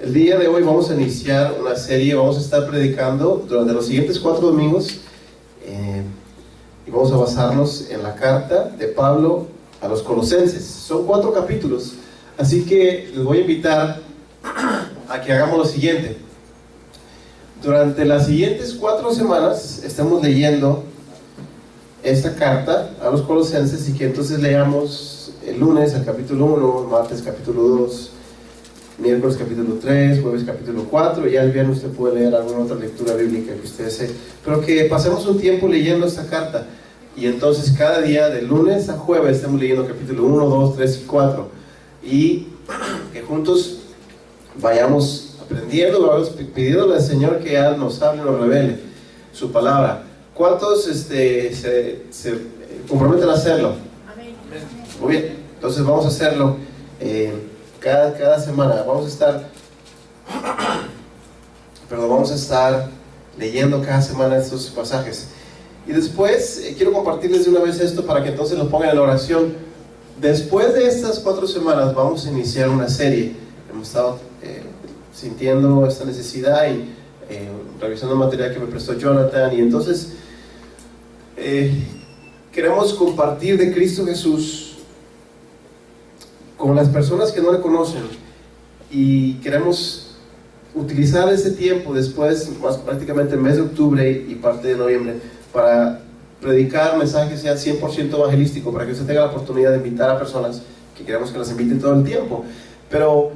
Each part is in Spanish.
El día de hoy vamos a iniciar una serie, vamos a estar predicando durante los siguientes 4 domingos y vamos a basarnos en la carta de Pablo a los Colosenses. Son 4 capítulos, así que les voy a invitar a que hagamos lo siguiente. Durante las siguientes 4 semanas estamos leyendo esta carta a los Colosenses y que entonces leamos el lunes el capítulo 1, martes capítulo 2, miércoles capítulo 3, jueves capítulo 4, y ya el viernes usted puede leer alguna otra lectura bíblica que usted desee, pero que pasemos un tiempo leyendo esta carta, y entonces cada día de lunes a jueves estamos leyendo capítulo 1, 2, 3 y 4, y que juntos vayamos aprendiendo, vamos pidiéndole al Señor que ya nos hable, nos revele su palabra. ¿Cuántos se comprometen a hacerlo? Amén. Muy bien, entonces vamos a hacerlo cada semana. Vamos a estar leyendo cada semana estos pasajes. Y después quiero compartirles de una vez esto para que entonces lo pongan en la oración. Después de estas 4 semanas vamos a iniciar una serie. Hemos estado sintiendo esta necesidad y revisando material que me prestó Jonathan, y entonces queremos compartir de Cristo Jesús con las personas que no le conocen, y queremos utilizar ese tiempo después, más prácticamente el mes de octubre y parte de noviembre, para predicar mensajes ya 100% evangelístico, para que usted tenga la oportunidad de invitar a personas que queremos que las inviten todo el tiempo. Pero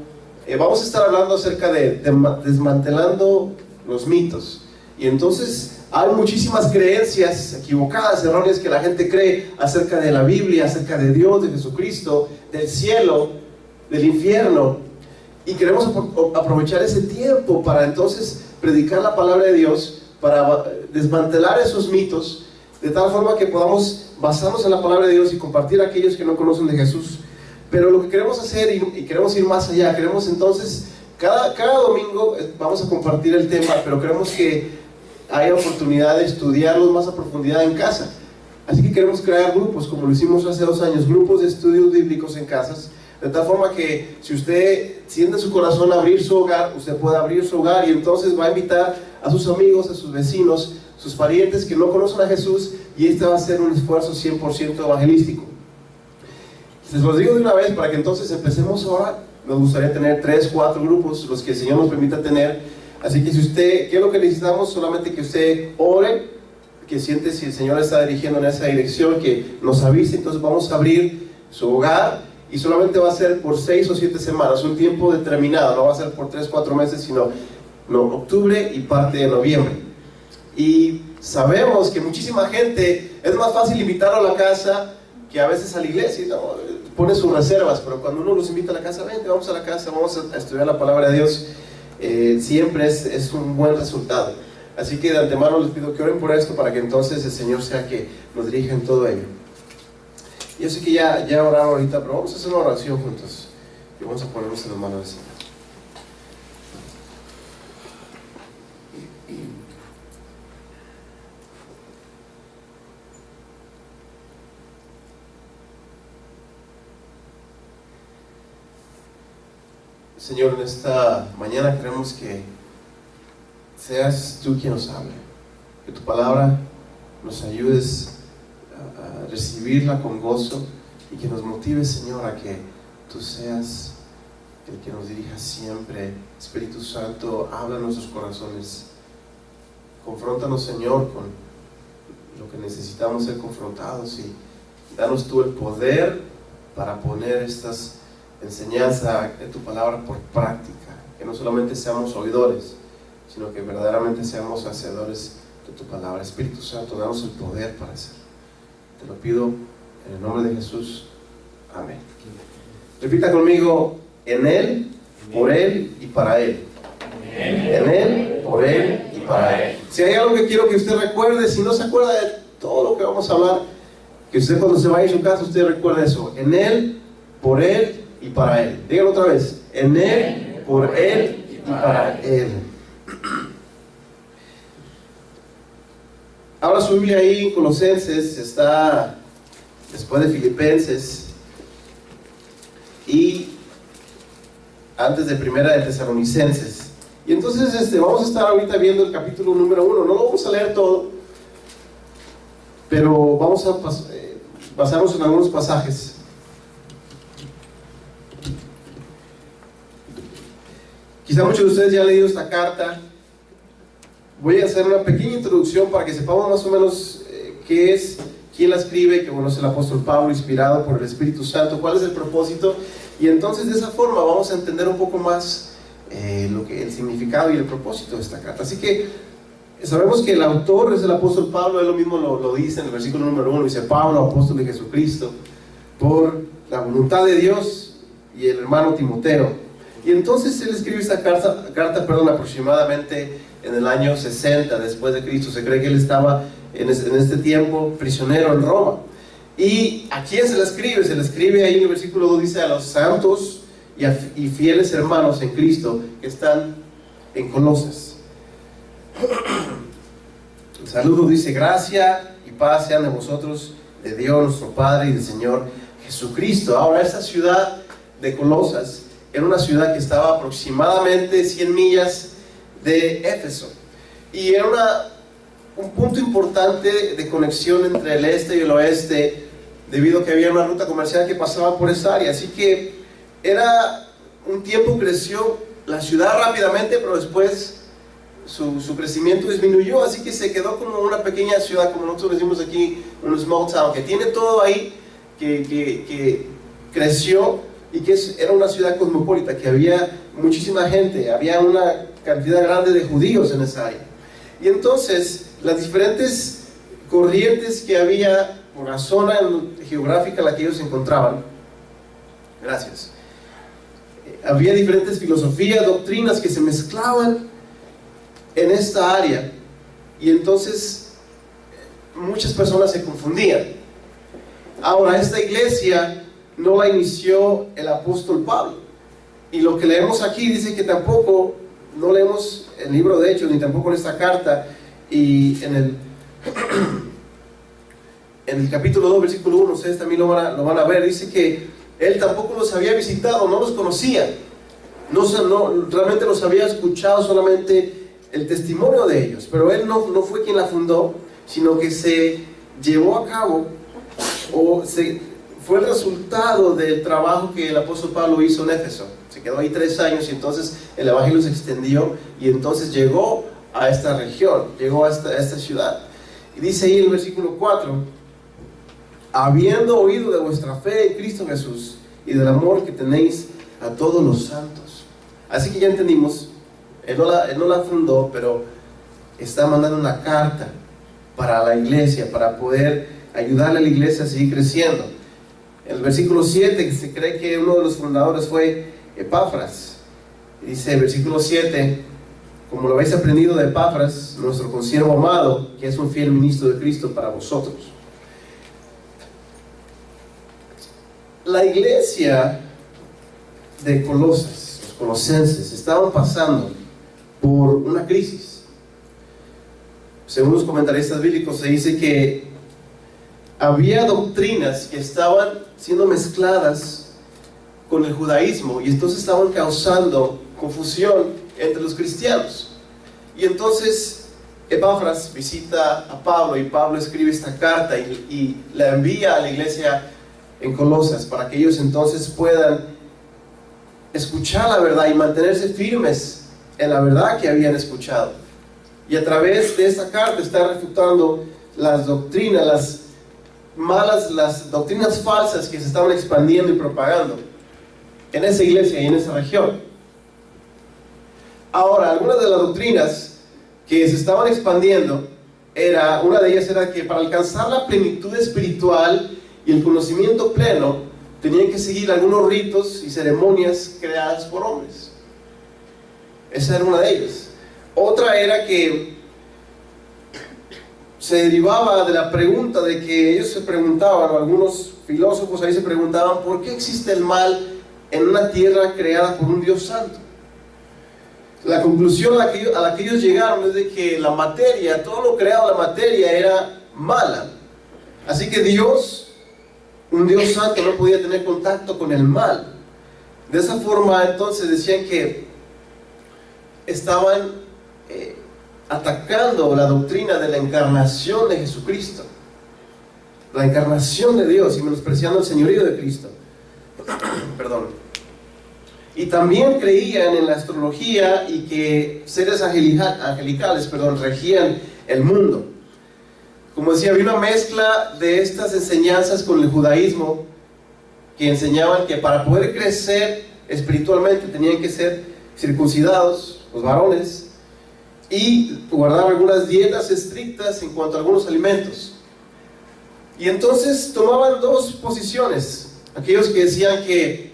vamos a estar hablando acerca de desmantelando los mitos, y entonces hay muchísimas creencias equivocadas, erróneas, que la gente cree acerca de la Biblia, acerca de Dios, de Jesucristo, del cielo, del infierno, y queremos aprovechar ese tiempo para entonces predicar la palabra de Dios, para desmantelar esos mitos, de tal forma que podamos basarnos en la palabra de Dios y compartir a aquellos que no conocen de Jesús. Pero lo que queremos hacer, y queremos ir más allá, queremos entonces, cada domingo vamos a compartir el tema, pero queremos que haya oportunidad de estudiarlos más a profundidad en casa. Así que queremos crear grupos, como lo hicimos hace 2 años, grupos de estudios bíblicos en casas, de tal forma que si usted siente en su corazón abrir su hogar, usted puede abrir su hogar, y entonces va a invitar a sus amigos, a sus vecinos, sus parientes que no conocen a Jesús, y este va a ser un esfuerzo 100% evangelístico. Les los digo de una vez para que entonces empecemos ahora. Nos gustaría tener 3, 4 grupos, los que el Señor nos permita tener. Así que si usted, ¿qué es lo que necesitamos? Solamente que usted ore, que siente si el Señor está dirigiendo en esa dirección, que nos avise. Entonces vamos a abrir su hogar, y solamente va a ser por 6 o 7 semanas, un tiempo determinado, no va a ser por 3, 4 meses, sino octubre y parte de noviembre. Y sabemos que muchísima gente, es más fácil invitarlo a la casa que a veces a la iglesia, ¿no? Pone sus reservas, pero cuando uno los invita a la casa, vente, vamos a la casa, vamos a estudiar la palabra de Dios, siempre es un buen resultado. Así que de antemano les pido que oren por esto, para que entonces el Señor sea que nos dirija en todo ello. Yo sé que ya oraron ahorita, pero vamos a hacer una oración juntos y vamos a ponernos en las manos del Señor. Señor, en esta mañana queremos que seas tú quien nos hable, que tu palabra nos ayudes a recibirla con gozo, y que nos motive, Señor, a que tú seas el que nos dirija siempre. Espíritu Santo, habla en nuestros corazones, confróntanos, Señor, con lo que necesitamos ser confrontados, y danos tú el poder para poner estas enseñanza de tu palabra por práctica, que no solamente seamos oidores, sino que verdaderamente seamos hacedores de tu palabra. Espíritu Santo, danos el poder para hacerlo. Te lo pido en el nombre de Jesús. Amén. Repita conmigo: en Él, por Él y para Él. En Él, por Él y para Él. Si hay algo que quiero que usted recuerde, si no se acuerda de todo lo que vamos a hablar, que usted cuando se vaya a su casa, usted recuerde eso: en Él, por Él y para Él. Díganlo otra vez: en Él, por Él y para Él. Ahora su Biblia ahí en Colosenses, está después de Filipenses, y antes de Primera de Tesalonicenses. Y entonces vamos a estar ahorita viendo el capítulo número 1. No lo vamos a leer todo, pero vamos a basarnos en algunos pasajes. Quizá muchos de ustedes ya han leído esta carta. Voy a hacer una pequeña introducción para que sepamos más o menos qué es, quién la escribe, que bueno, es el apóstol Pablo, inspirado por el Espíritu Santo, cuál es el propósito, y entonces de esa forma vamos a entender un poco más el significado y el propósito de esta carta. Así que sabemos que el autor es el apóstol Pablo. Él lo mismo lo dice en el versículo número 1, dice: Pablo, apóstol de Jesucristo, por la voluntad de Dios, y el hermano Timoteo. Y entonces él escribe esta carta aproximadamente en el año 60 después de Cristo. Se cree que él estaba en este tiempo prisionero en Roma. ¿Y a quién se la escribe? Se la escribe ahí en el versículo 2, dice: a los santos y fieles hermanos en Cristo que están en Colosas. El saludo dice: gracia y paz sean de vosotros, de Dios nuestro Padre y del Señor Jesucristo. Ahora, esta ciudad de Colosas era una ciudad que estaba aproximadamente 100 millas de Éfeso, y era un punto importante de conexión entre el este y el oeste, debido a que había una ruta comercial que pasaba por esa área. Así que era un tiempo, creció la ciudad rápidamente, pero después su crecimiento disminuyó, así que se quedó como una pequeña ciudad, como nosotros decimos aquí, un small town, que tiene todo ahí, que creció, y que era una ciudad cosmopolita, que había muchísima gente, había una cantidad grande de judíos en esa área. Y entonces las diferentes corrientes que había por la zona geográfica en la que ellos se encontraban, gracias, había diferentes filosofías, doctrinas que se mezclaban en esta área, y entonces muchas personas se confundían. Ahora, esta iglesia no la inició el apóstol Pablo, y lo que leemos aquí dice que tampoco, no leemos el libro de Hechos, ni tampoco en esta carta, y en el capítulo 2, versículo 1, ustedes también lo van a ver, dice que él tampoco los había visitado, no los conocía, realmente los había escuchado solamente el testimonio de ellos, pero él no fue quien la fundó, sino que se llevó a cabo, fue el resultado del trabajo que el apóstol Pablo hizo en Éfeso. Se quedó ahí 3 años, y entonces el evangelio se extendió, y entonces llegó a esta región, llegó a esta ciudad. Y dice ahí en el versículo 4: habiendo oído de vuestra fe en Cristo Jesús y del amor que tenéis a todos los santos. Así que ya entendimos, él no la fundó, pero está mandando una carta para la iglesia, para poder ayudarle a la iglesia a seguir creciendo. En el versículo 7, se cree que uno de los fundadores fue Epafras. Dice el versículo 7: como lo habéis aprendido de Epafras, nuestro consiervo amado, que es un fiel ministro de Cristo para vosotros. La iglesia de Colosas, los colosenses, estaban pasando por una crisis. Según los comentaristas bíblicos, se dice que había doctrinas que estaban siendo mezcladas con el judaísmo, y entonces estaban causando confusión entre los cristianos. Y entonces Epafras visita a Pablo, y Pablo escribe esta carta y la envía a la iglesia en Colosas, para que ellos entonces puedan escuchar la verdad y mantenerse firmes en la verdad que habían escuchado. Y a través de esta carta está refutando las doctrinas, las doctrinas falsas que se estaban expandiendo y propagando en esa iglesia y en esa región. Ahora, algunas de las doctrinas que se estaban expandiendo, una de ellas era que para alcanzar la plenitud espiritual y el conocimiento pleno, tenían que seguir algunos ritos y ceremonias creadas por hombres. Esa era una de ellas. Otra era que se derivaba de la pregunta de que ellos se preguntaban, o algunos filósofos ahí se preguntaban: ¿por qué existe el mal en una tierra creada por un Dios santo? La conclusión a la que ellos llegaron es de que la materia, todo lo creado en la materia, era mala. Así que Dios, un Dios santo, no podía tener contacto con el mal. De esa forma, entonces, decían que estaban atacando la doctrina de la encarnación de Jesucristo, la encarnación de Dios, y menospreciando el señorío de Cristo. Perdón. Y también creían en la astrología y que seres angelicales, regían el mundo. Como decía, había una mezcla de estas enseñanzas con el judaísmo, que enseñaban que para poder crecer espiritualmente tenían que ser circuncidados, los varones, y guardar algunas dietas estrictas en cuanto a algunos alimentos. Y entonces tomaban dos posiciones: aquellos que decían que,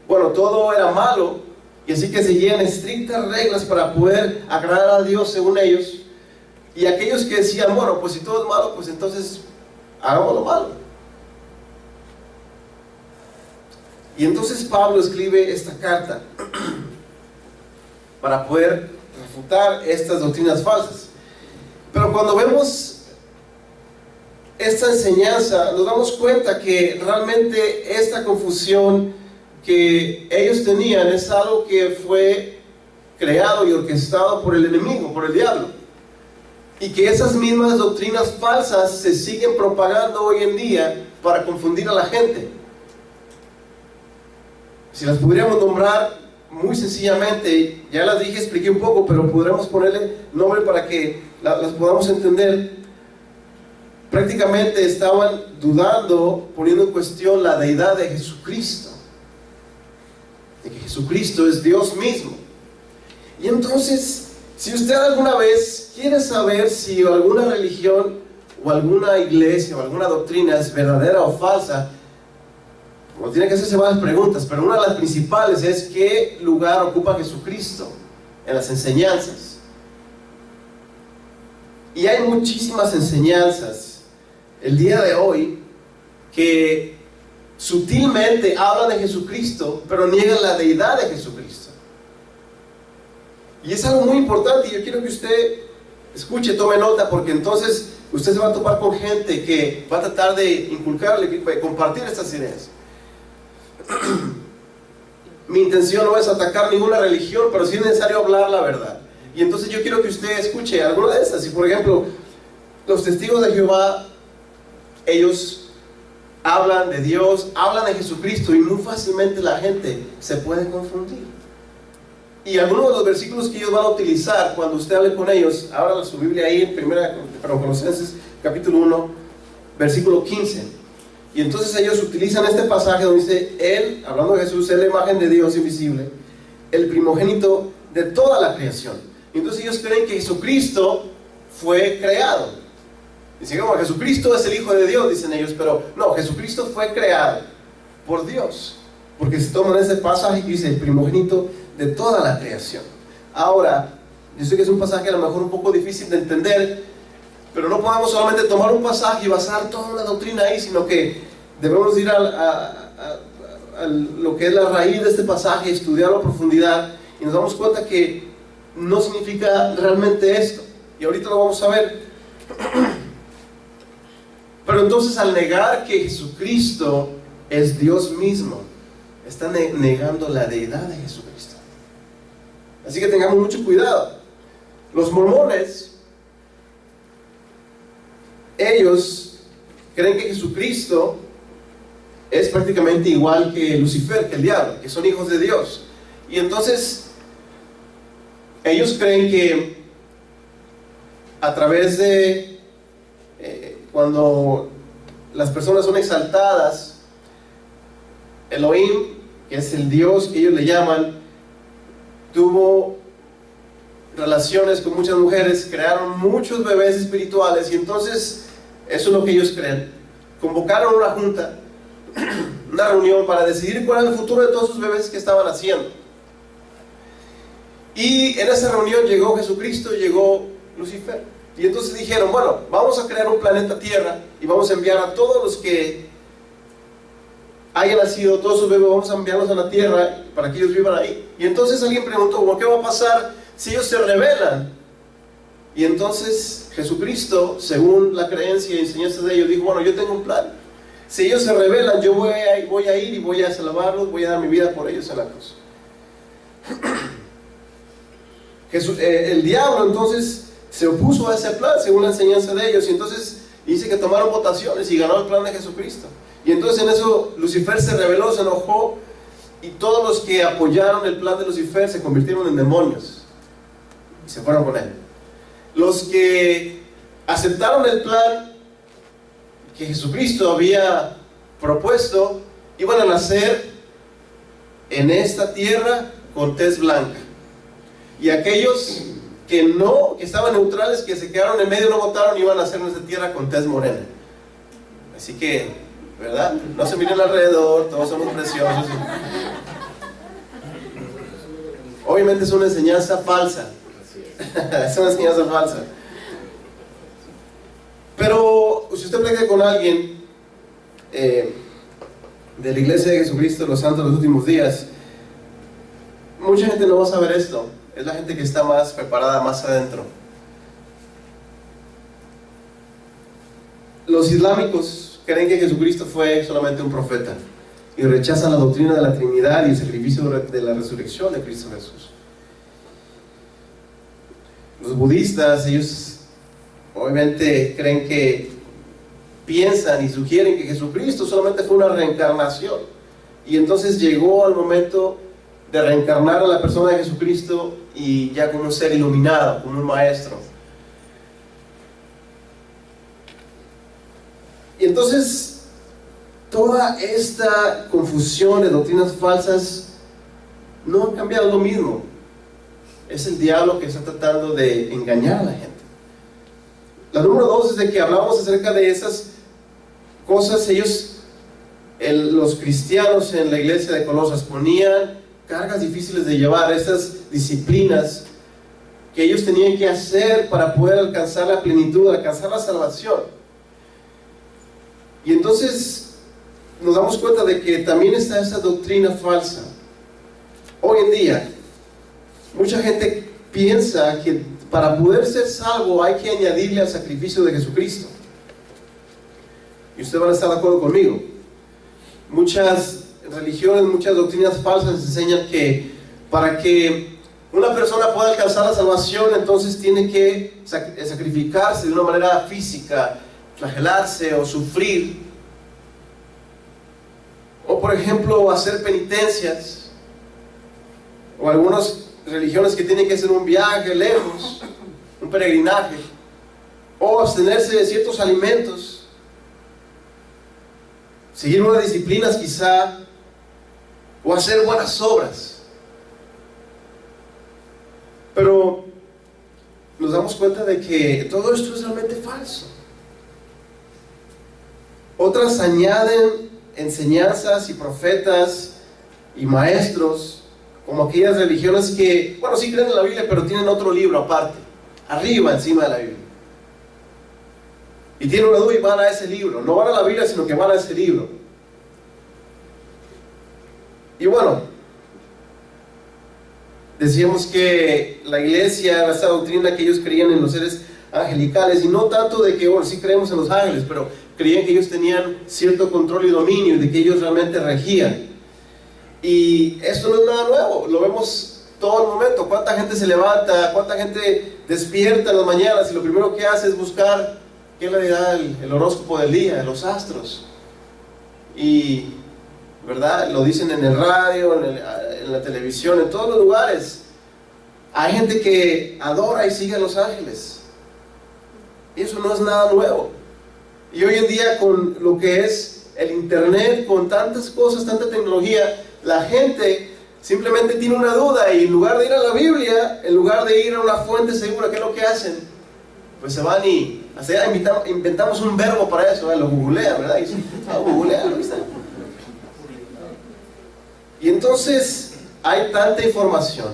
bueno, todo era malo, y así que seguían estrictas reglas para poder agradar a Dios según ellos, y aquellos que decían, bueno, pues si todo es malo, pues entonces hagamos lo malo. Y entonces Pablo escribe esta carta para poder refutar estas doctrinas falsas. Pero cuando vemos esta enseñanza, nos damos cuenta que realmente esta confusión que ellos tenían es algo que fue creado y orquestado por el enemigo, por el diablo, y que esas mismas doctrinas falsas se siguen propagando hoy en día para confundir a la gente. Si las pudiéramos nombrar muy sencillamente, ya las dije, expliqué un poco, pero podremos ponerle nombre para que las podamos entender. Prácticamente estaban dudando, poniendo en cuestión la deidad de Jesucristo, de que Jesucristo es Dios mismo. Y entonces, si usted alguna vez quiere saber si alguna religión o alguna iglesia o alguna doctrina es verdadera o falsa, bueno, tiene que hacerse varias preguntas, pero una de las principales es: ¿qué lugar ocupa Jesucristo en las enseñanzas? Y hay muchísimas enseñanzas el día de hoy que sutilmente hablan de Jesucristo, pero niegan la deidad de Jesucristo. Y es algo muy importante, y yo quiero que usted escuche, tome nota, porque entonces usted se va a topar con gente que va a tratar de inculcarle, compartir estas ideas. Mi intención no es atacar ninguna religión, pero sí es necesario hablar la verdad. Y entonces yo quiero que usted escuche alguna de estas. Si por ejemplo los testigos de Jehová, ellos hablan de Dios, hablan de Jesucristo, y muy fácilmente la gente se puede confundir. Y algunos de los versículos que ellos van a utilizar cuando usted hable con ellos, abra su Biblia ahí en Colosenses capítulo 1 versículo 15. Y entonces ellos utilizan este pasaje donde dice: Él, hablando de Jesús, es la imagen de Dios invisible, el primogénito de toda la creación. Y entonces ellos creen que Jesucristo fue creado. Dicen, como Jesucristo es el Hijo de Dios, dicen ellos, pero no, Jesucristo fue creado por Dios, porque se toman ese pasaje que dice el primogénito de toda la creación. Ahora, yo sé que es un pasaje a lo mejor un poco difícil de entender, pero no podemos solamente tomar un pasaje y basar toda una doctrina ahí, sino que debemos ir a lo que es la raíz de este pasaje, estudiarlo a profundidad, y nos damos cuenta que no significa realmente esto. Y ahorita lo vamos a ver. Pero entonces, al negar que Jesucristo es Dios mismo, están negando la deidad de Jesucristo. Así que tengamos mucho cuidado. Los mormones, ellos creen que Jesucristo es prácticamente igual que Lucifer, que el diablo, que son hijos de Dios. Y entonces ellos creen que a través de cuando las personas son exaltadas, Elohim, que es el Dios que ellos le llaman, tuvo relaciones con muchas mujeres, crearon muchos bebés espirituales, y entonces eso es lo que ellos creen. Convocaron una junta, una reunión para decidir cuál era el futuro de todos sus bebés que estaban haciendo. Y en esa reunión llegó Jesucristo y llegó Lucifer. Y entonces dijeron, bueno, vamos a crear un planeta Tierra y vamos a enviar a todos los que hayan nacido, todos sus bebés, vamos a enviarlos a la Tierra para que ellos vivan ahí. Y entonces alguien preguntó, bueno, ¿qué va a pasar si ellos se rebelan? Y entonces Jesucristo, según la creencia y enseñanza de ellos, dijo, bueno, yo tengo un plan. Si ellos se rebelan, yo voy a ir y voy a salvarlos, voy a dar mi vida por ellos en la cruz. El diablo entonces se opuso a ese plan según la enseñanza de ellos, y entonces dice que tomaron votaciones y ganó el plan de Jesucristo. Y entonces en eso Lucifer se rebeló, se enojó, y todos los que apoyaron el plan de Lucifer se convirtieron en demonios y se fueron con él. Los que aceptaron el plan que Jesucristo había propuesto iban a nacer en esta tierra con tez blanca, y aquellos que estaban neutrales, que se quedaron en medio, no votaron, iban a nacer en esta tierra con tez morena. Así que, ¿verdad? No se miren alrededor, todos somos preciosos. Obviamente es una enseñanza falsa. Es una enseñanza falsa. Pero si usted platica con alguien de la Iglesia de Jesucristo de los Santos de los Últimos Días, mucha gente no va a saber esto. Es la gente que está más preparada, más adentro. Los islámicos creen que Jesucristo fue solamente un profeta y rechazan la doctrina de la Trinidad y el sacrificio de la resurrección de Cristo Jesús. Los budistas, ellos obviamente piensan y sugieren que Jesucristo solamente fue una reencarnación, y entonces llegó al momento de reencarnar a la persona de Jesucristo y ya como un ser iluminado, como un maestro. Y entonces toda esta confusión de doctrinas falsas no ha cambiado lo mismo. Es el diablo que está tratando de engañar a la gente. La número 2 es de que hablamos acerca de esas cosas. Los cristianos en la iglesia de Colosas ponían cargas difíciles de llevar, esas disciplinas que ellos tenían que hacer para poder alcanzar la plenitud, alcanzar la salvación. Y entonces nos damos cuenta de que también está esa doctrina falsa. Hoy en día mucha gente piensa que para poder ser salvo hay que añadirle al sacrificio de Jesucristo. Y ustedes van a estar de acuerdo conmigo. Muchas religiones, muchas doctrinas falsas enseñan que para que una persona pueda alcanzar la salvación, entonces tiene que sacrificarse de una manera física, flagelarse o sufrir, o por ejemplo hacer penitencias, o algunas religiones que tienen que hacer un viaje lejos, un peregrinaje, o abstenerse de ciertos alimentos, seguir unas disciplinas quizá, o hacer buenas obras. Pero nos damos cuenta de que todo esto es realmente falso. Otras añaden enseñanzas y profetas y maestros, como aquellas religiones que, bueno, sí creen en la Biblia, pero tienen otro libro aparte, arriba, encima de la Biblia. Y tienen una duda y van a ese libro. No van a la Biblia, sino que van a ese libro. Y bueno, decíamos que la iglesia, esta doctrina, que ellos creían en los seres angelicales, y no tanto de que, bueno, sí creemos en los ángeles, pero creían que ellos tenían cierto control y dominio, y de que ellos realmente regían. Y esto no es nada nuevo, lo vemos todo el momento. Cuánta gente se levanta, cuánta gente despierta en las mañanas y lo primero que hace es buscar qué le dirá el horóscopo del día, los astros. Y, ¿verdad? Lo dicen en el radio, en la televisión, en todos los lugares. Hay gente que adora y sigue a los ángeles. Y eso no es nada nuevo. Y hoy en día, con lo que es el internet, con tantas cosas, tanta tecnología, la gente simplemente tiene una duda, y en lugar de ir a la Biblia, en lugar de ir a una fuente segura, ¿qué es lo que hacen? Pues se van y inventamos un verbo para eso, lo googlean, ¿verdad? Y dicen, googlealo, ¿viste? Y entonces hay tanta información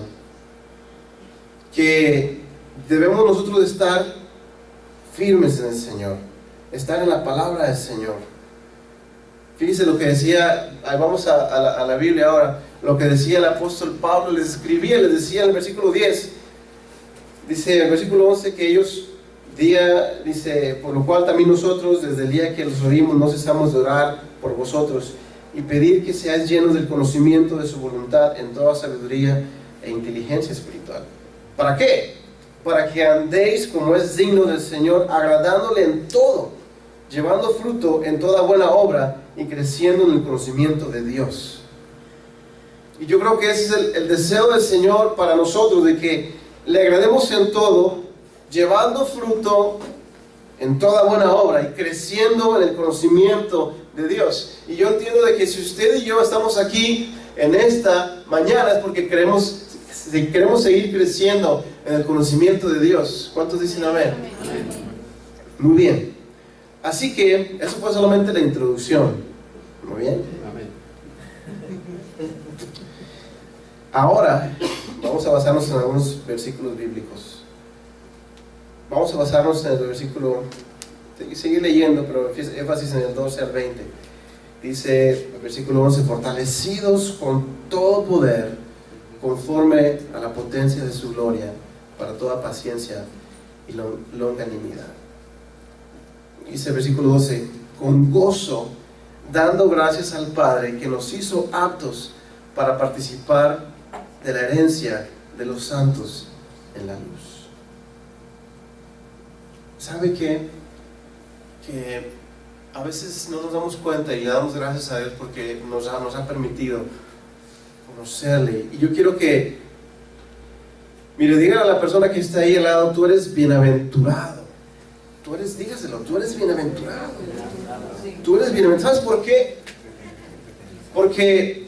que debemos nosotros de estar firmes en el Señor, estar en la palabra del Señor. Fíjense lo que decía, vamos a la Biblia ahora, lo que decía el apóstol Pablo, les decía en el versículo 10, dice en el versículo 11 que ellos Día, dice, por lo cual también nosotros, desde el día que los oímos, no cesamos de orar por vosotros y pedir que seáis llenos del conocimiento de su voluntad en toda sabiduría e inteligencia espiritual. ¿Para qué? Para que andéis como es digno del Señor, agradándole en todo, llevando fruto en toda buena obra y creciendo en el conocimiento de Dios. Y yo creo que ese es el deseo del Señor para nosotros, de que le agrademos en todo, llevando fruto en toda buena obra y creciendo en el conocimiento de Dios. Y yo entiendo de que si usted y yo estamos aquí en esta mañana es porque queremos seguir creciendo en el conocimiento de Dios. ¿Cuántos dicen amén? Muy bien. Así que eso fue solamente la introducción. Muy bien. Ahora vamos a basarnos en algunos versículos bíblicos. Vamos a basarnos en el versículo, seguir leyendo, pero énfasis en el 12 al 20. Dice el versículo 11: fortalecidos con todo poder, conforme a la potencia de su gloria, para toda paciencia y longanimidad. Dice el versículo 12: con gozo, dando gracias al Padre, que nos hizo aptos para participar de la herencia de los santos en la luz. ¿Sabe qué? Que a veces no nos damos cuenta y le damos gracias a Dios porque nos ha permitido conocerle. Y yo quiero que, mire, dígale a la persona que está ahí al lado: tú eres bienaventurado. Dígaselo, tú eres bienaventurado. Tú eres bienaventurado. ¿Sabes por qué? Porque,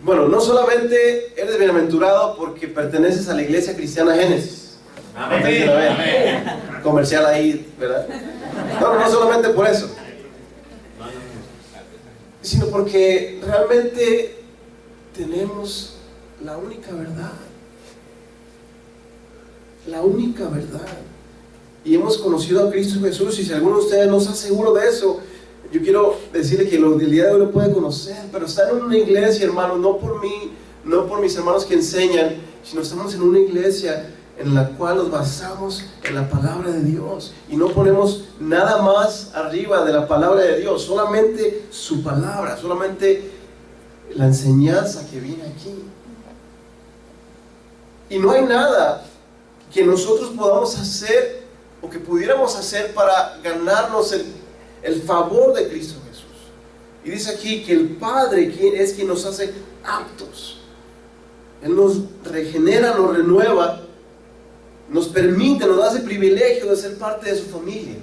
bueno, no solamente eres bienaventurado porque perteneces a la iglesia cristiana Génesis. Amén. Amén. Comercial ahí, ¿verdad? No solamente por eso, sino porque realmente tenemos la única verdad. La única verdad. Y hemos conocido a Cristo Jesús. Y si alguno de ustedes no está seguro de eso, yo quiero decirle que el día de hoy lo puede conocer. Pero está en una iglesia, hermano, no por mí, no por mis hermanos que enseñan, sino estamos en una iglesia en la cual nos basamos en la palabra de Dios y no ponemos nada más arriba de la palabra de Dios, solamente su palabra, solamente la enseñanza que viene aquí. Y no hay nada que nosotros podamos hacer o que pudiéramos hacer para ganarnos el favor de Cristo Jesús. Y dice aquí que el Padre es quien nos hace aptos. Él nos regenera, nos renueva, nos permite, nos da ese privilegio de ser parte de su familia,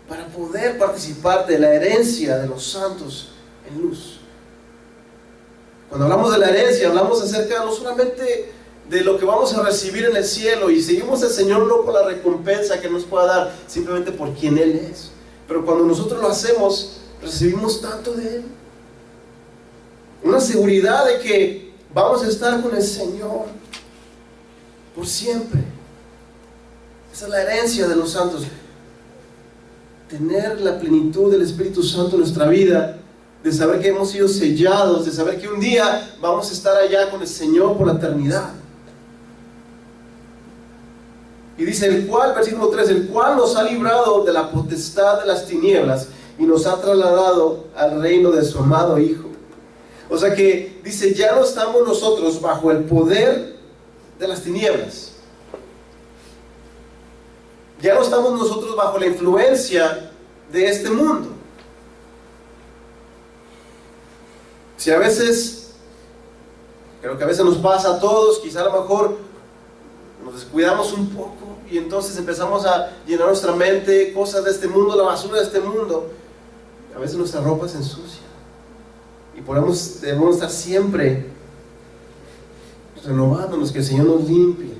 para poder participar de la herencia de los santos en luz. Cuando hablamos de la herencia, hablamos acerca no solamente de lo que vamos a recibir en el cielo, y seguimos al Señor no por la recompensa que nos pueda dar, simplemente por quien Él es. Pero cuando nosotros lo hacemos, recibimos tanto de Él, una seguridad de que vamos a estar con el Señor por siempre. Esa es la herencia de los santos. Tener la plenitud del Espíritu Santo en nuestra vida, de saber que hemos sido sellados, de saber que un día vamos a estar allá con el Señor por la eternidad. Y dice el cual, versículo 3, el cual nos ha librado de la potestad de las tinieblas y nos ha trasladado al reino de su amado Hijo. O sea que dice, ya no estamos nosotros bajo el poder de las tinieblas. Ya no estamos nosotros bajo la influencia de este mundo. Si a veces, creo que a veces nos pasa a todos, quizá a lo mejor nos descuidamos un poco y entonces empezamos a llenar nuestra mente cosas de este mundo, la basura de este mundo. A veces nuestra ropa se ensucia y debemos estar siempre renovándonos, que el Señor nos limpie.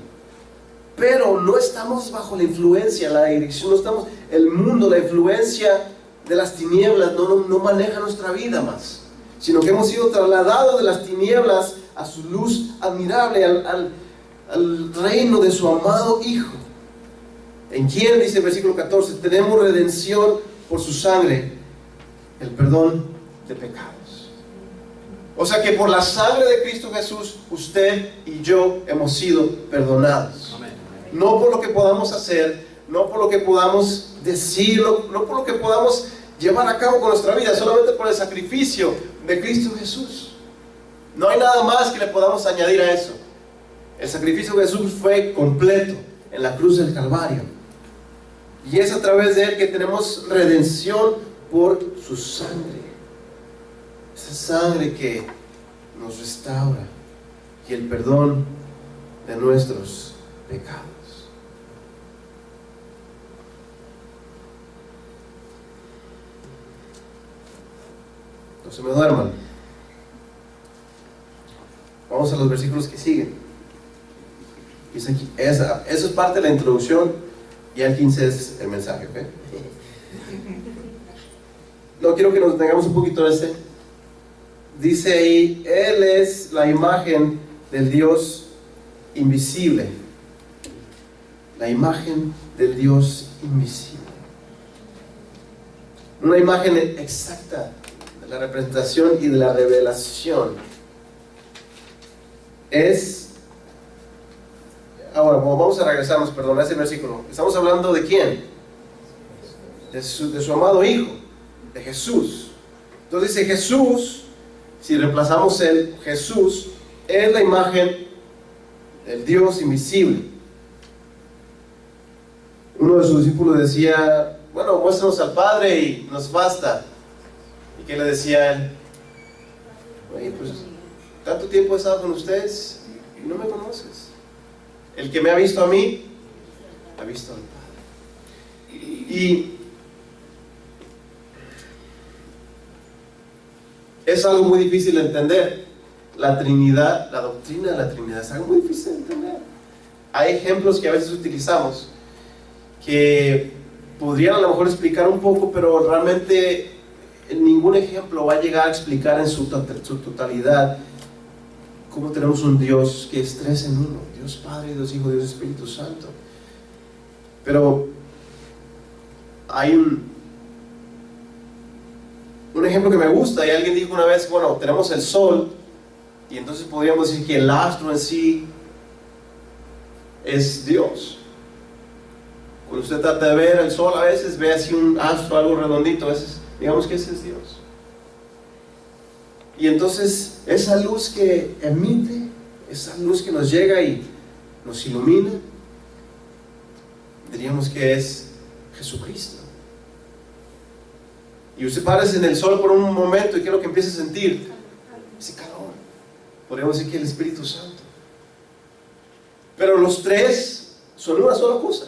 Pero no estamos bajo la influencia, la dirección, no estamos, el mundo, la influencia de las tinieblas no maneja nuestra vida más, sino que hemos sido trasladados de las tinieblas a su luz admirable, al reino de su amado Hijo, en quien, dice el versículo 14, tenemos redención por su sangre, el perdón de pecados. O sea que por la sangre de Cristo Jesús, usted y yo hemos sido perdonados. Amén. no por lo que podamos hacer, no por lo que podamos decir, no por lo que podamos llevar a cabo con nuestra vida, solamente por el sacrificio de Cristo Jesús. No hay nada más que le podamos añadir a eso. El sacrificio de Jesús fue completo en la cruz del Calvario, y es a través de Él que tenemos redención por su sangre, esa sangre que nos restaura y el perdón de nuestros pecados. No se me duerman. Vamos a los versículos que siguen. Dice aquí, eso es parte de la introducción, y el 15 es el mensaje, ¿ok? No quiero que nos tengamos un poquito de ese. Dice ahí, Él es la imagen del Dios invisible. La imagen del Dios invisible. Una imagen exacta de la representación y de la revelación. Ahora, vamos a regresarnos, perdón, a ese versículo. Estamos hablando de quién? De su amado Hijo, de Jesús. Entonces dice Jesús, si reemplazamos el Jesús, es la imagen del Dios invisible. Uno de sus discípulos decía, bueno, muéstranos al Padre y nos basta. ¿Y qué le decía él? Oye, pues tanto tiempo he estado con ustedes y no me conoces. El que me ha visto a mí, ha visto al Padre. Y es algo muy difícil de entender. La Trinidad, la doctrina de la Trinidad es algo muy difícil de entender. Hay ejemplos que a veces utilizamos que podrían a lo mejor explicar un poco, pero realmente ningún ejemplo va a llegar a explicar en su totalidad cómo tenemos un Dios que es tres en uno: Dios Padre, Dios Hijo, Dios Espíritu Santo. Pero hay un ejemplo que me gusta, y alguien dijo una vez, bueno, tenemos el sol, y entonces podríamos decir que el astro en sí es Dios. Cuando usted trata de ver el sol, a veces ve así un astro, algo redondito, a veces digamos que ese es Dios. Y entonces esa luz que emite, esa luz que nos llega y nos ilumina, diríamos que es Jesucristo. Y usted parece en el sol por un momento, y ¿qué es lo que empieza a sentir? Ese calor. Podríamos decir que el Espíritu Santo. Pero los tres son una sola cosa.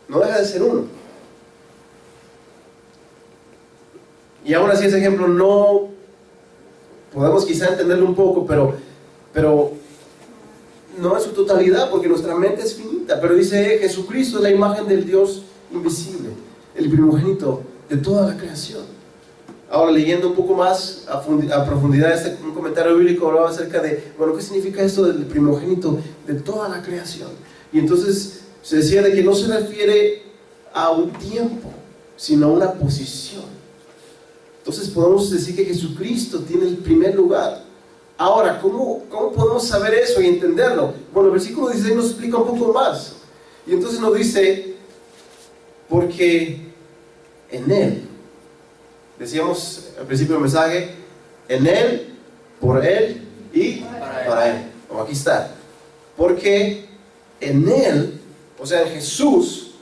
No deja de ser uno. Y aún así ese ejemplo no podemos quizá entenderlo un poco, pero no en su totalidad, porque nuestra mente es finita. Pero dice, Jesucristo es la imagen del Dios invisible, el primogénito de toda la creación. Ahora, leyendo un poco más a profundidad un comentario bíblico, hablaba acerca de, bueno, ¿qué significa esto del primogénito de toda la creación? Y entonces se decía de que no se refiere a un tiempo, sino a una posición. Entonces podemos decir que Jesucristo tiene el primer lugar. Ahora, ¿cómo podemos saber eso y entenderlo? Bueno, el versículo 16 nos explica un poco más. Y entonces nos dice, porque en Él, decíamos al principio del mensaje, en Él, por Él y para Él. Como aquí está. Porque en Él, o sea, en Jesús,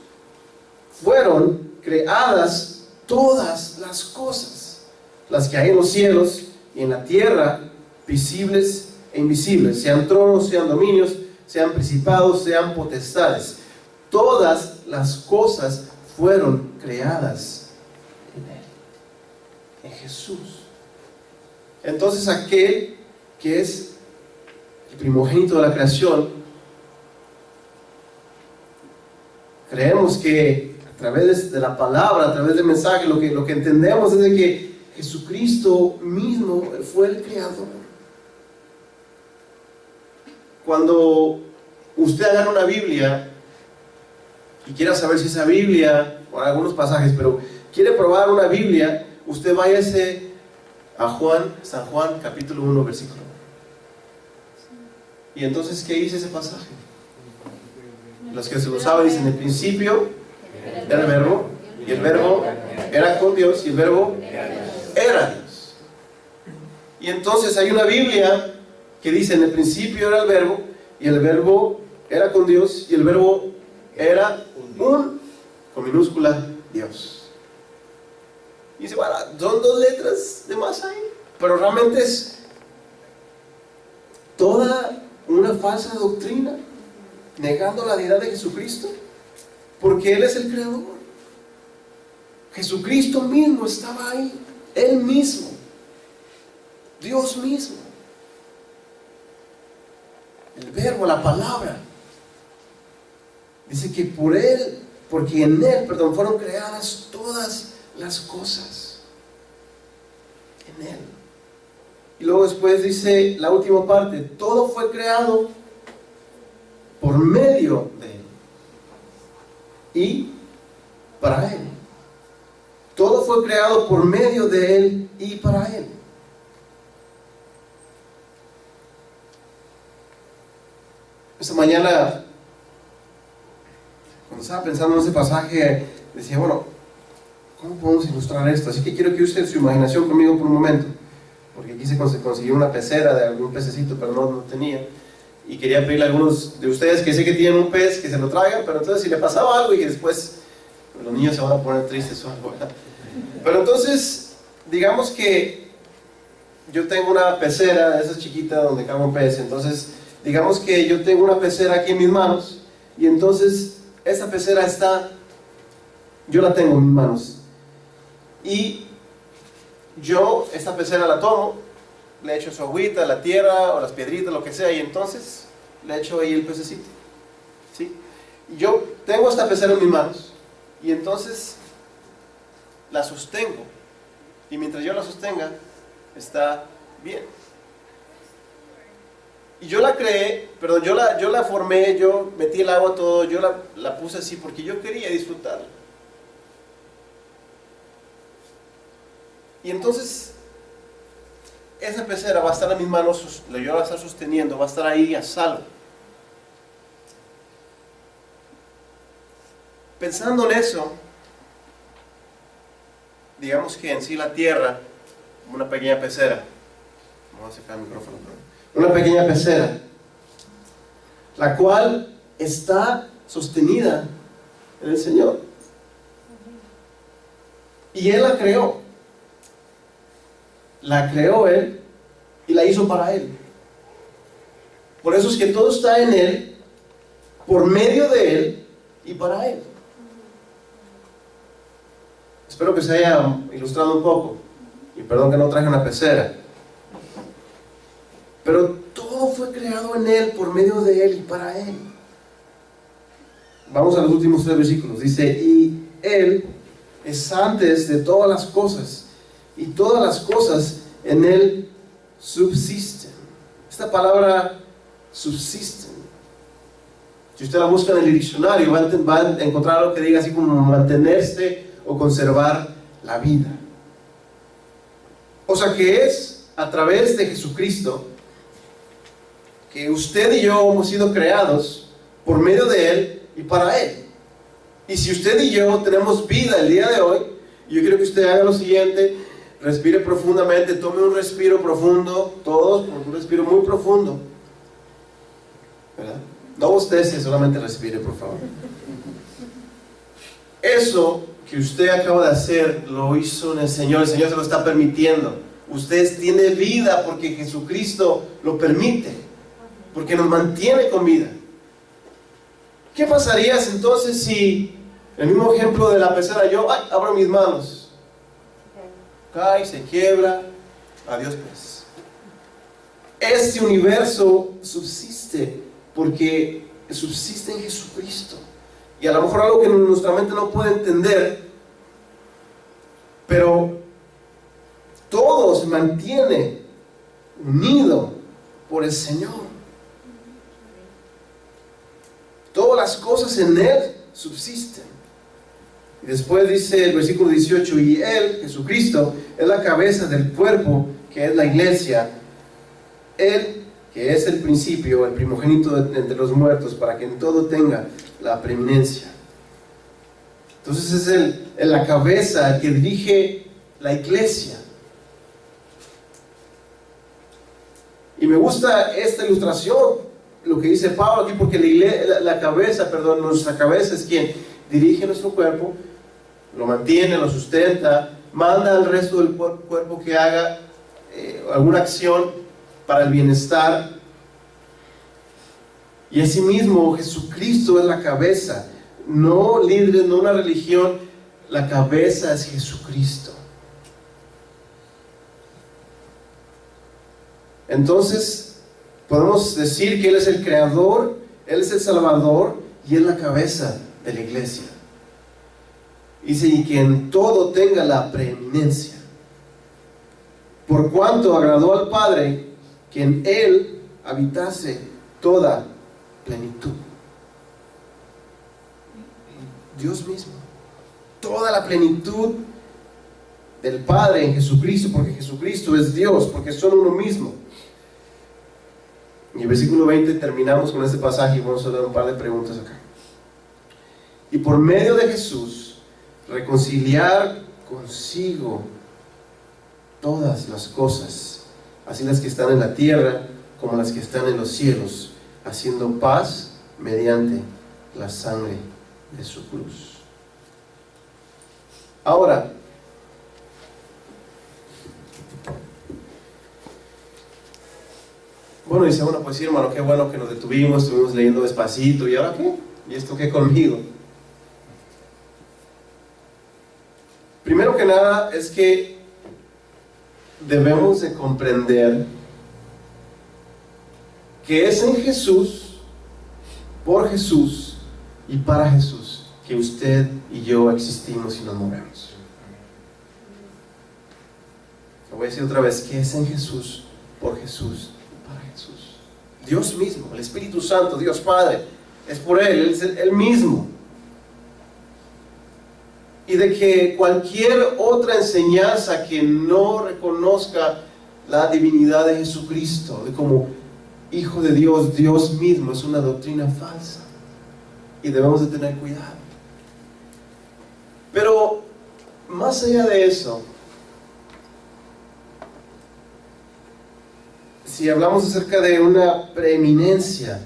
fueron creadas todas las cosas, las que hay en los cielos y en la tierra, visibles e invisibles, sean tronos, sean dominios, sean principados, sean potestades. Todas las cosas fueron creadas en Él, en Jesús. Entonces aquel que es el primogénito de la creación, creemos que a través de la palabra, a través del mensaje, lo que entendemos es de que Jesucristo mismo fue el creador. Cuando usted agarra una Biblia y quiera saber si esa Biblia, o algunos pasajes, pero quiere probar una Biblia, usted váyase a San Juan, capítulo 1, versículo 1. Y entonces, ¿qué dice ese pasaje? Los que se lo saben dicen: en el principio era el verbo, y el verbo era con Dios, y el verbo era Dios. Y entonces hay una Biblia que dice: en el principio era el verbo, y el verbo era con Dios, y el verbo era con minúscula, Dios. Y dice: bueno, son 2 letras de más ahí, pero realmente es toda una falsa doctrina, negando la deidad de Jesucristo, porque Él es el creador. Jesucristo mismo estaba ahí, Él mismo, Dios mismo, el verbo, la palabra. Dice que por Él, porque en Él, fueron creadas todas las cosas. En Él. Y luego después dice la última parte: todo fue creado por medio de Él y para Él. Todo fue creado por medio de Él y para Él. Esta mañana, cuando estaba pensando en ese pasaje, decía: bueno, ¿cómo podemos ilustrar esto? Así que quiero que use su imaginación conmigo por un momento, porque quise conseguir una pecera de algún pececito, pero no tenía. Y quería pedirle a algunos de ustedes que sé que tienen un pez, que se lo traigan, pero entonces si le pasaba algo y que después los niños se van a poner tristes o algo, ¿verdad? Pero entonces, digamos que yo tengo una pecera de esas chiquitas donde cabe un pez. Entonces, digamos que yo tengo una pecera aquí en mis manos, y entonces esa pecera yo la tengo en mis manos. Y yo esta pecera la tomo, le echo su agüita, la tierra o las piedritas, lo que sea, y entonces le echo ahí el pececito, ¿sí? Y yo tengo esta pecera en mis manos, y entonces la sostengo, y mientras yo la sostenga, está bien. Y yo la creé, perdón, yo la formé, yo metí el agua, todo, yo la puse así porque yo quería disfrutarla. Y entonces esa pecera va a estar en mis manos, yo la voy a estar sosteniendo, va a estar ahí a salvo. Pensando en eso, digamos que en sí la tierra, una pequeña pecera, vamos a sacar el micrófono, una pequeña pecera, la cual está sostenida en el Señor. Y Él la creó. La creó Él y la hizo para Él. Por eso es que todo está en Él, por medio de Él y para Él. Espero que se haya ilustrado un poco. Y perdón que no traje una pecera. Pero todo fue creado en Él, por medio de Él y para Él. Vamos a los últimos 3 versículos. Dice: y Él es antes de todas las cosas, y todas las cosas en Él subsisten. Esta palabra subsisten, si usted la busca en el diccionario, va a encontrar algo que diga así como mantenerse o conservar la vida. O sea que es a través de Jesucristo que usted y yo hemos sido creados por medio de Él y para Él. Y si usted y yo tenemos vida el día de hoy, yo quiero que usted haga lo siguiente: respire profundamente, tome un respiro profundo, todos, un respiro muy profundo, ¿verdad? No bostece, solamente respire, por favor. Eso que usted acaba de hacer, lo hizo en el Señor se lo está permitiendo. Usted tiene vida porque Jesucristo lo permite, porque nos mantiene con vida. ¿Qué pasaría entonces si, el mismo ejemplo de la pecera, yo abro mis manos, cae, se quiebra, adiós pues? Este universo subsiste porque subsiste en Jesucristo. Y a lo mejor algo que nuestra mente no puede entender, pero todo se mantiene unido por el Señor. Todas las cosas en Él subsisten. Y después dice el versículo 18: y Él, Jesucristo, es la cabeza del cuerpo, que es la iglesia. Él que es el principio, el primogénito entre los muertos, para que en todo tenga la preeminencia. Entonces es la cabeza que dirige la iglesia. Y me gusta esta ilustración, lo que dice Pablo aquí, porque nuestra cabeza es quien dirige nuestro cuerpo, lo mantiene, lo sustenta, manda al resto del cuerpo que haga alguna acción para el bienestar. Y asimismo Jesucristo es la cabeza, no líderes, no una religión, la cabeza es Jesucristo. Entonces podemos decir que Él es el creador, Él es el salvador y es la cabeza de la iglesia. Dice, y que en todo tenga la preeminencia, por cuanto agradó al Padre que en Él habitase toda plenitud. Dios mismo, toda la plenitud del Padre en Jesucristo, porque Jesucristo es Dios, porque son uno mismo. Y el versículo 20 terminamos con este pasaje y vamos a dar un par de preguntas acá. Y por medio de Jesús reconciliar consigo todas las cosas, así las que están en la tierra como las que están en los cielos, haciendo paz mediante la sangre de su cruz. Ahora, bueno, dice, bueno, pues sí, hermano, qué bueno que nos detuvimos, estuvimos leyendo despacito, ¿y ahora qué? ¿Y esto qué conmigo? Primero que nada es que debemos de comprender que es en Jesús, por Jesús y para Jesús que usted y yo existimos y nos movemos. Lo voy a decir otra vez, que es en Jesús, por Jesús y para Jesús. Dios mismo, el Espíritu Santo, Dios Padre, es por Él es Él mismo. Y de que cualquier otra enseñanza que no reconozca la divinidad de Jesucristo, de como Hijo de Dios, Dios mismo, es una doctrina falsa. Y debemos de tener cuidado. Pero, más allá de eso, si hablamos acerca de una preeminencia,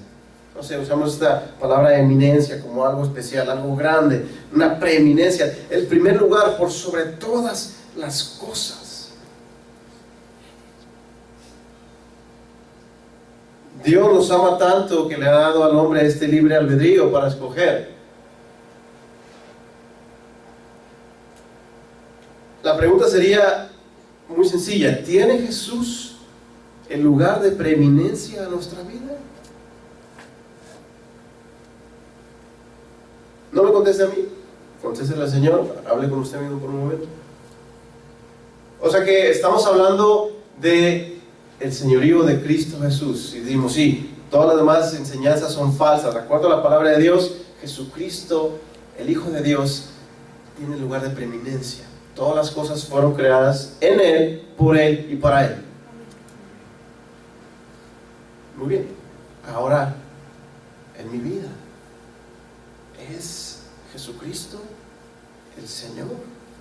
no sé, usamos esta palabra eminencia como algo especial, algo grande, una preeminencia, el primer lugar por sobre todas las cosas. Dios nos ama tanto que le ha dado al hombre este libre albedrío para escoger. La pregunta sería muy sencilla: ¿tiene Jesús el lugar de preeminencia en nuestra vida? No me conteste a mí, contéstele al Señor, hable con usted mismo por un momento. O sea que estamos hablando de el señorío de Cristo Jesús, y decimos, sí, todas las demás enseñanzas son falsas. De acuerdo a la palabra de Dios, Jesucristo, el Hijo de Dios, tiene lugar de preeminencia. Todas las cosas fueron creadas en Él, por Él y para Él. Muy bien, ahora en mi vida, ¿es Jesucristo el Señor?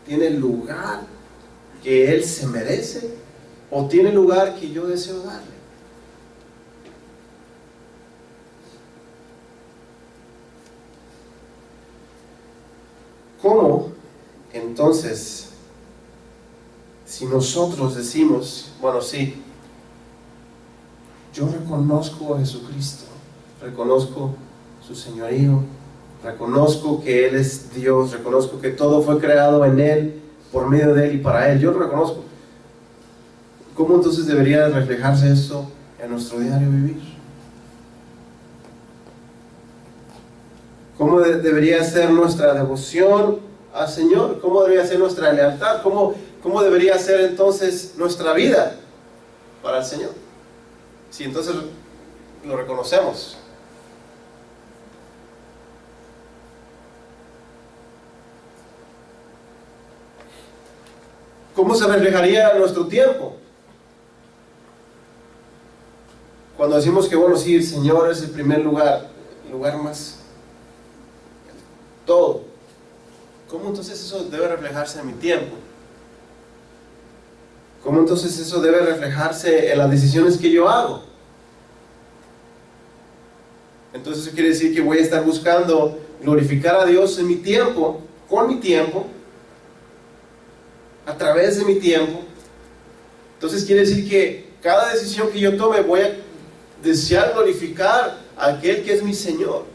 ¿Tiene el lugar que Él se merece? ¿O tiene el lugar que yo deseo darle? ¿Cómo entonces, si nosotros decimos, bueno, sí, yo reconozco a Jesucristo, reconozco su señorío, reconozco que Él es Dios, reconozco que todo fue creado en Él, por medio de Él y para Él, yo lo reconozco, ¿cómo entonces debería reflejarse esto en nuestro diario vivir? ¿Cómo debería ser nuestra devoción al Señor? ¿Cómo debería ser nuestra lealtad? ¿Cómo debería ser entonces nuestra vida para el Señor? Si entonces lo reconocemos. ¿Cómo se reflejaría nuestro tiempo? Cuando decimos que, bueno, sí, el Señor es el primer lugar, el lugar más, todo, ¿cómo entonces eso debe reflejarse en mi tiempo? ¿Cómo entonces eso debe reflejarse en las decisiones que yo hago? Entonces eso quiere decir que voy a estar buscando glorificar a Dios en mi tiempo, con mi tiempo, a través de mi tiempo. Entonces quiere decir que cada decisión que yo tome voy a desear glorificar a aquel que es mi Señor.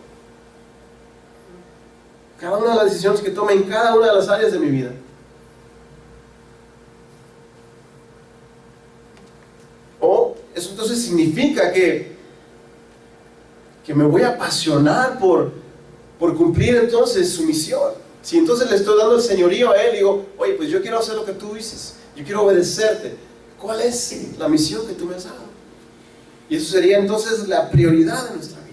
Cada una de las decisiones que tome en cada una de las áreas de mi vida. O eso entonces significa que me voy a apasionar por cumplir entonces su misión. Si entonces le estoy dando el señorío a Él, digo, oye, pues yo quiero hacer lo que tú dices, yo quiero obedecerte. ¿Cuál es la misión que tú me has dado? Y eso sería entonces la prioridad de nuestra vida.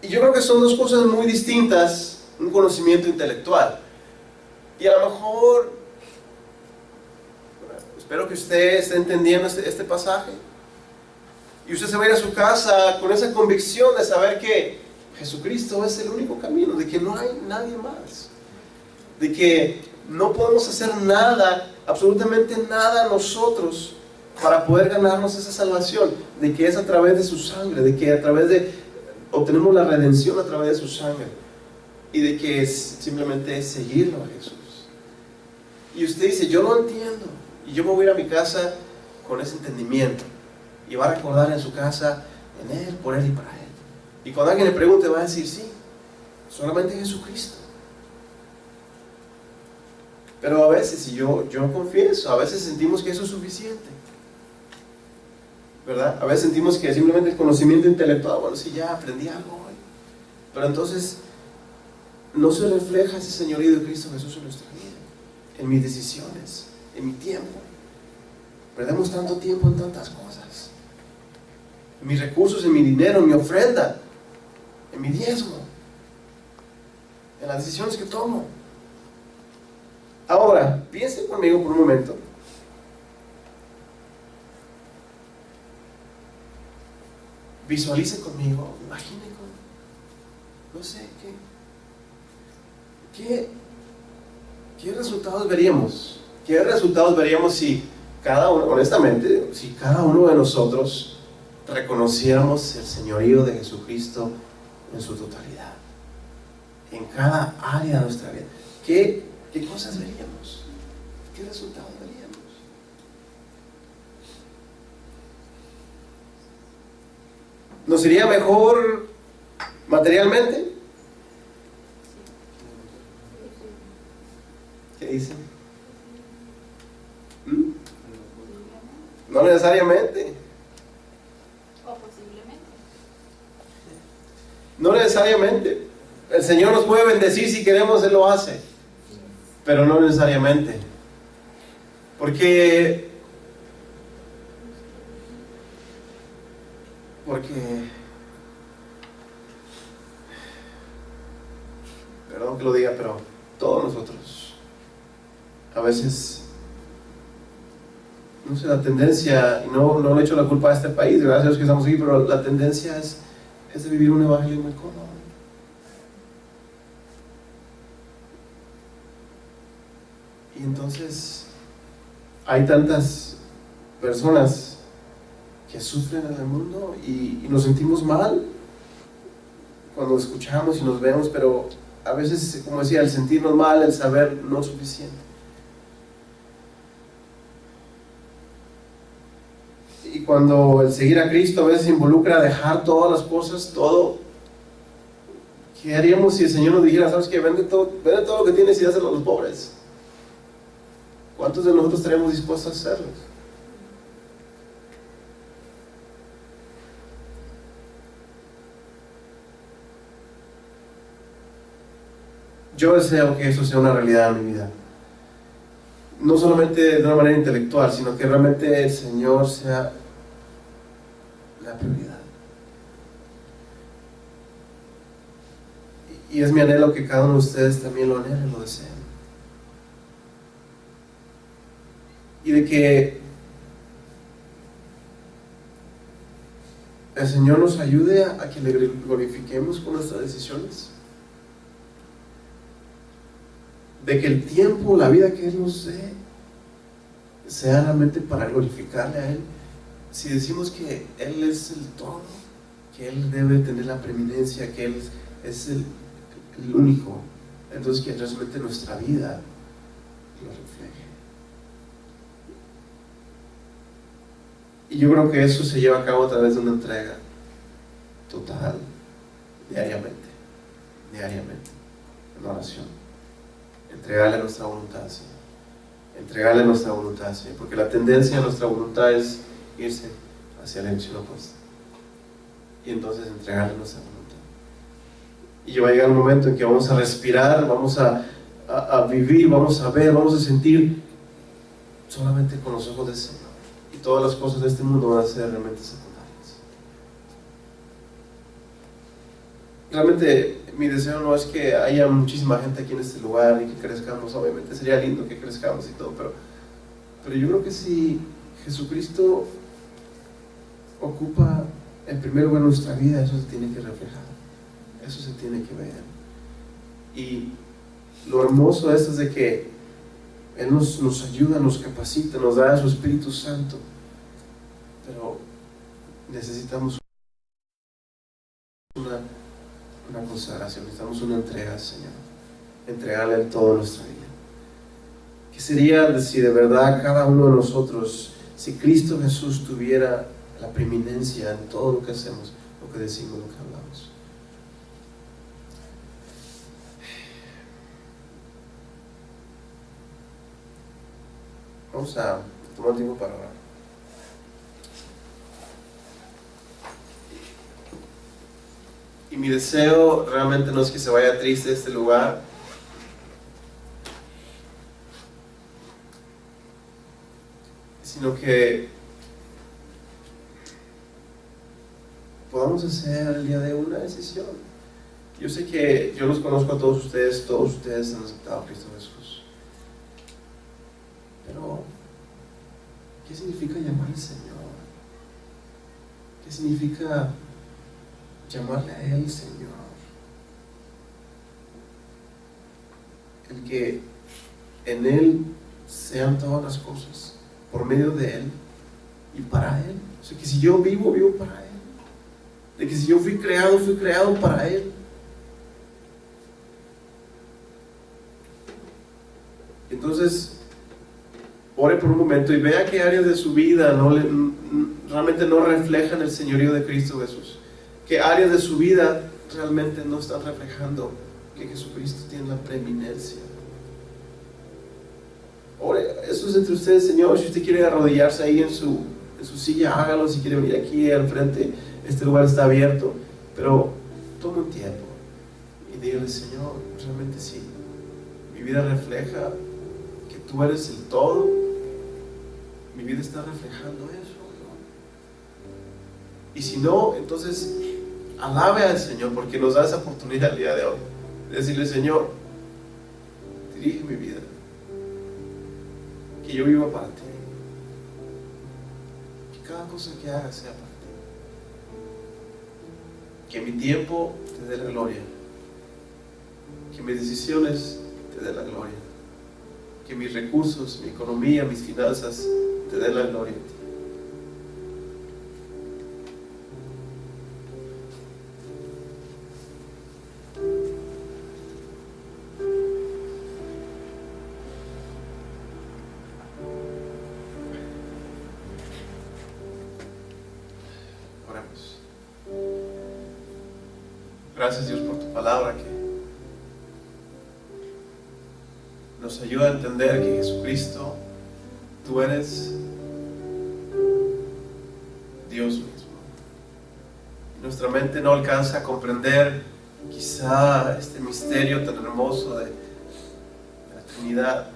Y yo creo que son dos cosas muy distintas, un conocimiento intelectual. Y a lo mejor, espero que usted esté entendiendo este pasaje. Y usted se va a ir a su casa con esa convicción de saber que Jesucristo es el único camino, de que no hay nadie más. De que no podemos hacer nada, absolutamente nada nosotros para poder ganarnos esa salvación. De que es a través de su sangre, de que a través de, obtenemos la redención a través de su sangre. Y de que simplemente es seguirlo a Jesús. Y usted dice, yo lo entiendo. Y yo me voy a ir a mi casa con ese entendimiento. Y va a recordar en su casa, en Él, por Él y para Él. Y cuando alguien le pregunte, va a decir, sí, solamente Jesucristo. Pero a veces, y yo confieso, a veces sentimos que eso es suficiente. ¿Verdad? A veces sentimos que simplemente el conocimiento intelectual, bueno, sí, ya aprendí algo hoy. Pero entonces, no se refleja ese señorío de Cristo Jesús en nuestra vida, en mis decisiones, en mi tiempo. Perdemos tanto tiempo en tantas cosas. En mis recursos, en mi dinero, en mi ofrenda, en mi diezmo, en las decisiones que tomo. Ahora, piensen conmigo por un momento. Visualice conmigo, imagine no sé, ¿qué resultados veríamos? ¿Qué resultados veríamos si cada uno, honestamente, si cada uno de nosotros reconociéramos el señorío de Jesucristo en su totalidad? En cada área de nuestra vida. ¿Qué cosas veríamos? ¿Qué resultados veríamos? ¿Nos iría mejor materialmente? ¿Qué dicen? No necesariamente. O posiblemente. No necesariamente. El Señor nos puede bendecir si queremos, Él lo hace. Pero no necesariamente. Porque perdón que lo diga, pero todos nosotros a veces, no sé, la tendencia, y no le echo la culpa a este país, gracias a Dios que estamos aquí, pero la tendencia es de vivir un evangelio muy cómodo. Y entonces hay tantas personas que sufren en el mundo y nos sentimos mal cuando escuchamos y nos vemos, pero a veces, como decía, el sentirnos mal, el saber no es suficiente. Y cuando el seguir a Cristo a veces involucra dejar todas las cosas, todo, ¿qué haríamos si el Señor nos dijera, sabes qué, vende todo lo que tienes y dáselo a los pobres? ¿Cuántos de nosotros estaríamos dispuestos a hacerlo? Yo deseo que eso sea una realidad en mi vida. No solamente de una manera intelectual, sino que realmente el Señor sea la prioridad. Y es mi anhelo que cada uno de ustedes también lo anhele, lo deseen. y de que el Señor nos ayude a que le glorifiquemos con nuestras decisiones, de que el tiempo, la vida que Él nos dé sea realmente para glorificarle a Él. Si decimos que Él es el todo, que Él debe tener la preeminencia, que Él es el único, entonces que realmente nuestra vida lo refleje. Y yo creo que eso se lleva a cabo a través de una entrega total, diariamente, en oración. Entregarle nuestra voluntad, Señor. Entregarle nuestra voluntad, Señor, porque la tendencia de nuestra voluntad es irse hacia la dirección opuesta. Y entonces entregarle nuestra voluntad. Y va a llegar un momento en que vamos a respirar, vamos a vivir, vamos a ver, vamos a sentir solamente con los ojos del Señor. Y todas las cosas de este mundo van a ser realmente secundarias. Realmente mi deseo no es que haya muchísima gente aquí en este lugar y que crezcamos. Obviamente sería lindo que crezcamos y todo, pero yo creo que si Jesucristo ocupa el primer lugar en nuestra vida, eso se tiene que reflejar, eso se tiene que ver. Y lo hermoso de esto es de que Él nos ayuda, nos capacita, nos da a su Espíritu Santo, pero necesitamos una consagración, necesitamos una entrega al Señor, entregarle el todo a nuestra vida. ¿Qué sería si de verdad cada uno de nosotros, si Cristo Jesús tuviera la preeminencia en todo lo que hacemos, lo que decimos, lo que hablamos? Vamos a tomar tiempo para orar. Y mi deseo realmente no es que se vaya triste este lugar, sino que podamos hacer el día de una decisión. Yo sé que yo los conozco a todos ustedes han aceptado a Cristo Jesús. Pero, ¿qué significa llamar al Señor? ¿Qué significa llamarle a Él Señor? El que en Él sean todas las cosas, por medio de Él y para Él. O sea, que si yo vivo para Él. De que si yo fui creado para Él. Entonces, ore por un momento y vea qué áreas de su vida realmente no reflejan el señorío de Cristo Jesús. Qué áreas de su vida realmente no están reflejando que Jesucristo tiene la preeminencia. Ore, eso es entre ustedes, Señor. Si usted quiere arrodillarse ahí en su silla, hágalo. Si quiere venir aquí al frente, este lugar está abierto. Pero tome un tiempo y dígale: Señor, realmente sí, mi vida refleja que tú eres el todo. Mi vida está reflejando eso, ¿no? Y si no, entonces alabe al Señor, porque nos da esa oportunidad el día de hoy de decirle: Señor, dirige mi vida, que yo viva para ti, que cada cosa que haga sea para ti, que mi tiempo te dé la gloria, que mis decisiones te den la gloria, que mis recursos, mi economía, mis finanzas te den la gloria a ti. Oremos. Gracias, Dios, por tu palabra que nos ayuda a entender que Jesucristo, tú eres Dios mismo. Y nuestra mente no alcanza a comprender quizá este misterio tan hermoso de la Trinidad.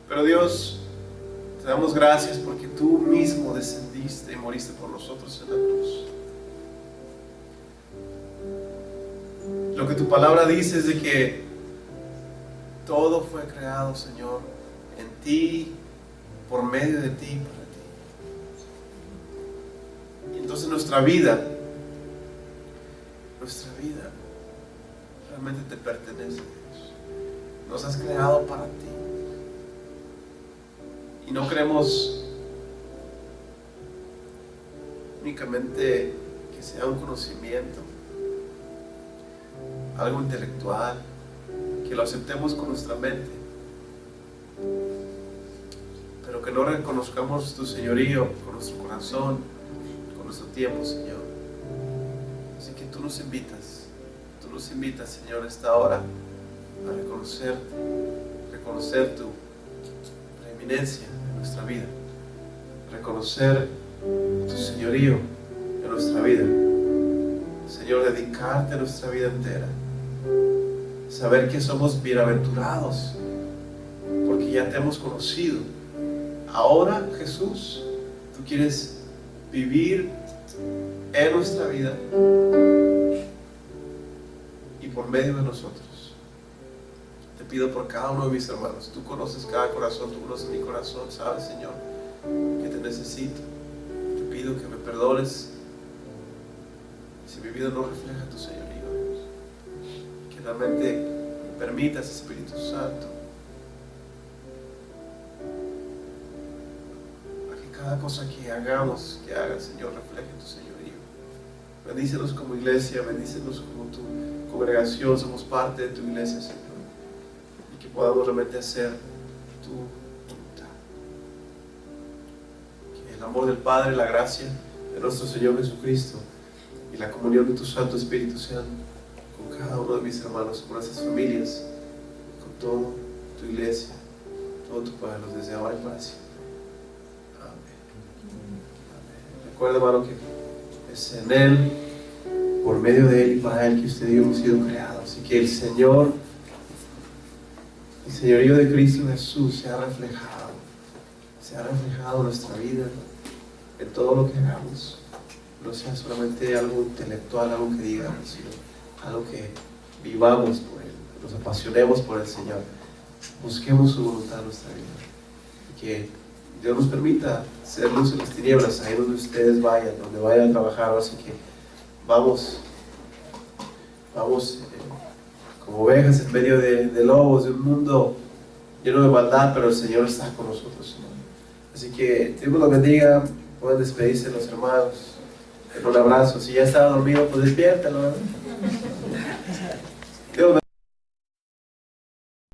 Pero Dios, te damos gracias porque tú mismo descendiste y moriste por nosotros en la cruz. Lo que tu palabra dice es de que todo fue creado, Señor, ti, por medio de ti, para ti. Y entonces nuestra vida realmente te pertenece, Dios. Nos has creado para ti. Y no queremos únicamente que sea un conocimiento, algo intelectual, que lo aceptemos con nuestra mente, pero que no reconozcamos tu señorío con nuestro corazón, con nuestro tiempo, Señor. Así que tú nos invitas, Señor, a esta hora a reconocer tu preeminencia en nuestra vida, reconocer tu señorío en nuestra vida. Señor, dedicarte nuestra vida entera, saber que somos bienaventurados porque ya te hemos conocido. Ahora, Jesús, tú quieres vivir en nuestra vida y por medio de nosotros. Te pido por cada uno de mis hermanos. Tú conoces cada corazón, tú conoces mi corazón. Sabes, Señor, que te necesito. Te pido que me perdones si mi vida no refleja tu señorío, Dios. Que realmente me permitas, Espíritu Santo, a que cada cosa que hagamos, que hagas, Señor, refleje tu señorío. Bendícenos como iglesia, bendícenos como tu congregación, somos parte de tu iglesia, Señor, y que podamos realmente hacer tu voluntad. Que el amor del Padre, la gracia de nuestro Señor Jesucristo y la comunión de tu Santo Espíritu sean con cada uno de mis hermanos, con nuestras familias, con toda tu iglesia, todo tu pueblo, desde ahora y para siempre. Amén. Amén. Recuerda, hermano, que es en Él, por medio de Él y para Él que usted y yo hemos sido creados. Así que el señorío de Cristo Jesús se ha reflejado en nuestra vida, en todo lo que hagamos. No sea solamente algo intelectual, algo que digamos, sino algo que vivamos por Él, nos apasionemos por el Señor, busquemos su voluntad en nuestra vida. Y que Dios nos permita ser luz en las tinieblas, ahí donde ustedes vayan, donde vayan a trabajar. Así que vamos como ovejas en medio de lobos, de un mundo lleno de maldad, pero el Señor está con nosotros, ¿no? Así que Dios los bendiga. Pueden despedirse los hermanos en un abrazo. Si ya estaba dormido, pues despiértalo, ¿no?